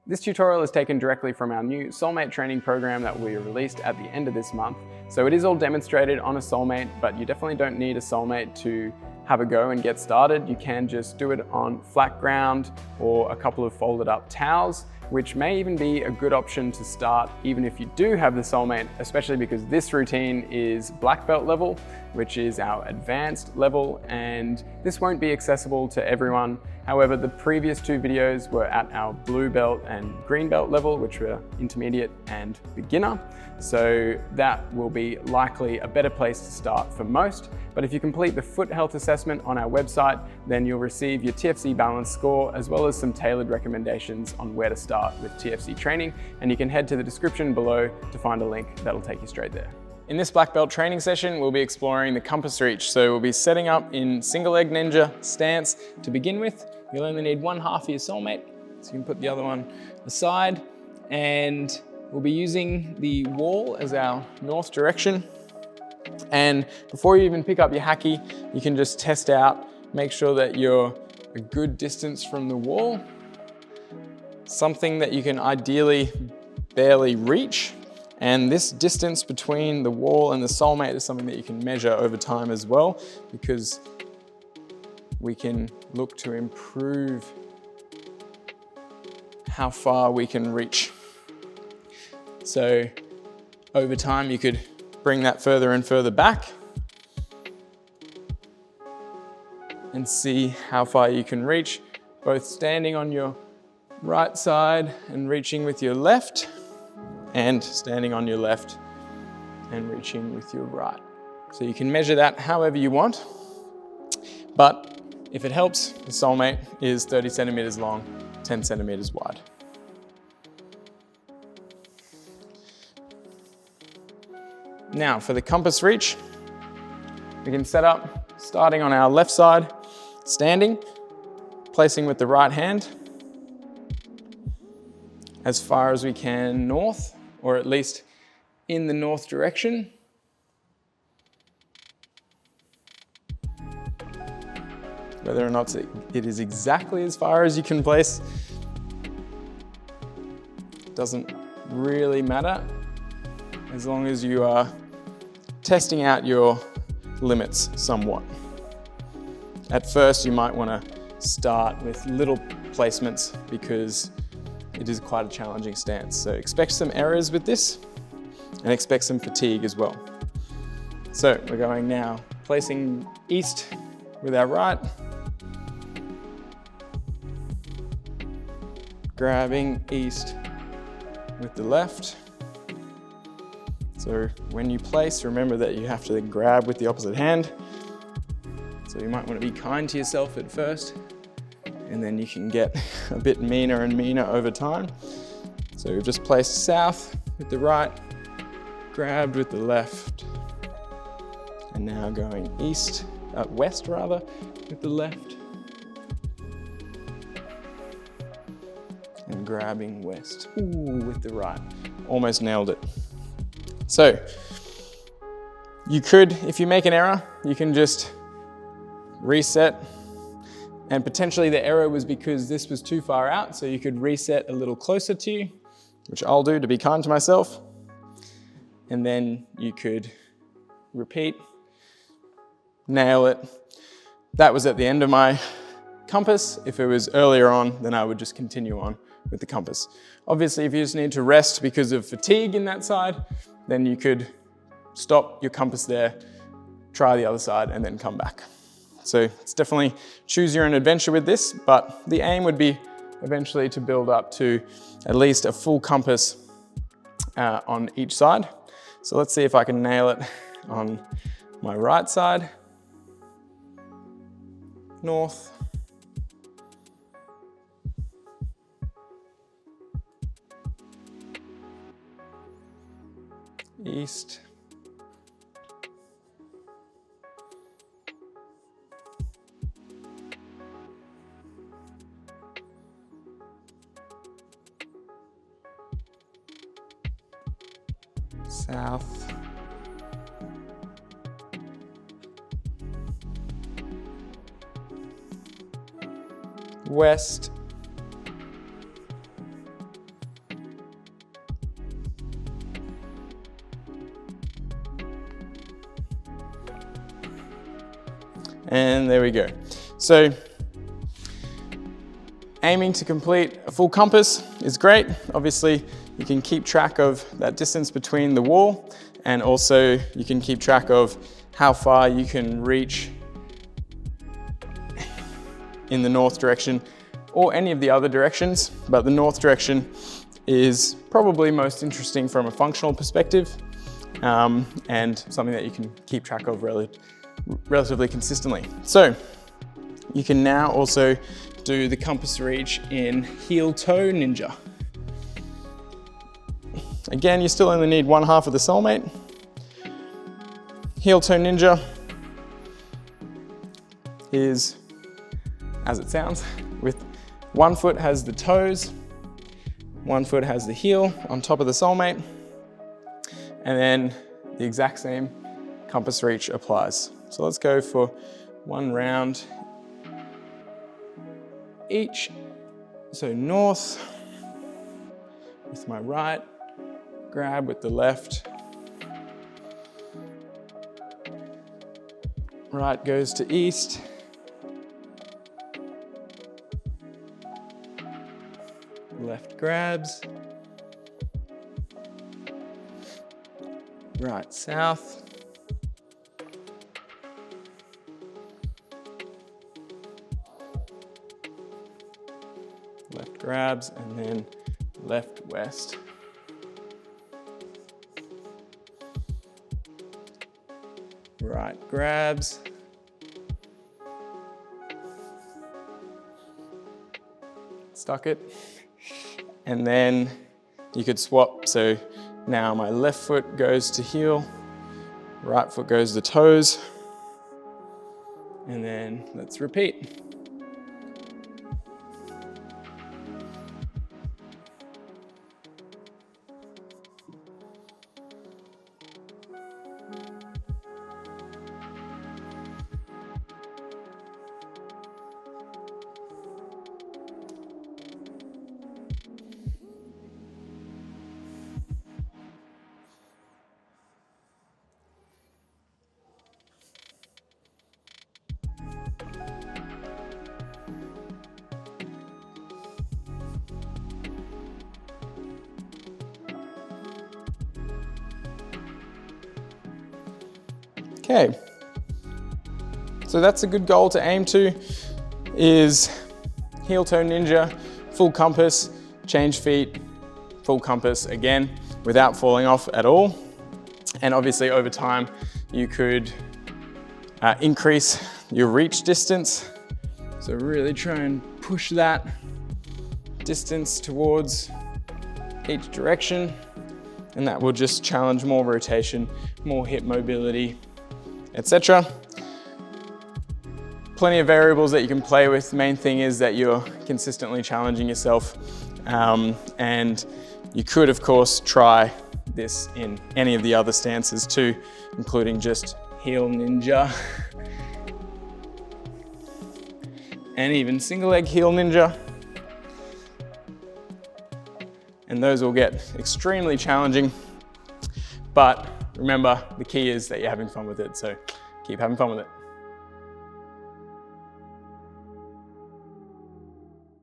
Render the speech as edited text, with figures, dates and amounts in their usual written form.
This tutorial is taken directly from our new soulmate training program that will be released at the end of this month. So it is all demonstrated on a soulmate, but you definitely don't need a soulmate to have a go and get started. You can just do it on flat ground or a couple of folded up towels, which may even be a good option to start even if you do have the soulmate, especially because this routine is black belt level, which is our advanced level, and this won't be accessible to everyone. However, the previous two videos were at our blue belt and green belt level, which were intermediate and beginner. So that will be likely a better place to start for most. But if you complete the foot health assessment on our website, then you'll receive your TFC balance score, as well as some tailored recommendations on where to start with TFC training. And you can head to the description below to find a link that'll take you straight there. In this black belt training session, we'll be exploring the compass reach. So we'll be setting up in single leg ninja stance to begin with. You'll only need one half of your soulmate, so you can put the other one aside. And we'll be using the wall as our north direction. And before you even pick up your haki, you can just test out, make sure that you're a good distance from the wall, something that you can ideally barely reach. And this distance between the wall and the soulmate is something that you can measure over time as well, because we can look to improve how far we can reach. So over time, you could bring that further and further back and see how far you can reach, both standing on your right side and reaching with your left, and standing on your left and reaching with your right. So you can measure that however you want, but if it helps, the soulmate is 30 centimeters long, 10 centimeters wide. Now for the compass reach, we can set up starting on our left side, standing, placing with the right hand as far as we can north, or at least in the north direction. Whether or not it is exactly as far as you can place doesn't really matter, as long as you are testing out your limits somewhat. At first, you might want to start with little placements because it is quite a challenging stance. So expect some errors with this and expect some fatigue as well. So we're going now, placing east with our right, grabbing east with the left. So when you place, remember that you have to then grab with the opposite hand. So you might want to be kind to yourself at first, and then you can get a bit meaner and meaner over time. So we've just placed south with the right, grabbed with the left, and now going west rather, with the left, and grabbing west, with the right. Almost nailed it. So you could, if you make an error, you can just reset, and potentially the error was because this was too far out, so you could reset a little closer to you, which I'll do to be kind to myself, and then you could repeat, nail it. That was at the end of my compass. If it was earlier on, then I would just continue on with the compass. Obviously, if you just need to rest because of fatigue in that side, then you could stop your compass there, try the other side, and then come back. So it's definitely choose your own adventure with this, but the aim would be eventually to build up to at least a full compass on each side. So let's see if I can nail it on my right side. North. East. South. West. And there we go. So aiming to complete a full compass is great. Obviously, you can keep track of that distance between the wall, and also you can keep track of how far you can reach in the north direction or any of the other directions, but the north direction is probably most interesting from a functional perspective, and something that you can keep track of relatively consistently. So you can now also do the compass reach in heel-toe ninja. Again, you still only need 1/2 of the soulmate. Heel-toe ninja is, as it sounds, with one foot has the toes, one foot has the heel on top of the soulmate, and then the exact same compass reach applies. So let's go for 1 round each. So north with my right, grab with the left, right goes to east, left grabs, right south, left grabs, and then left west. Right grabs, stuck it, and then you could swap. So now my left foot goes to heel, right foot goes to toes, and then let's repeat. Okay, so that's a good goal to aim to, is heel-toe ninja, full compass, change feet, full compass again, without falling off at all. And obviously over time, you could increase your reach distance. So really try and push that distance towards each direction, and that will just challenge more rotation, more hip mobility, etc. Plenty of variables that you can play with. The main thing is that you're consistently challenging yourself, and you could of course try this in any of the other stances too, including just heel ninja and even single leg heel ninja, and those will get extremely challenging, but remember, the key is that you're having fun with it, so keep having fun with it.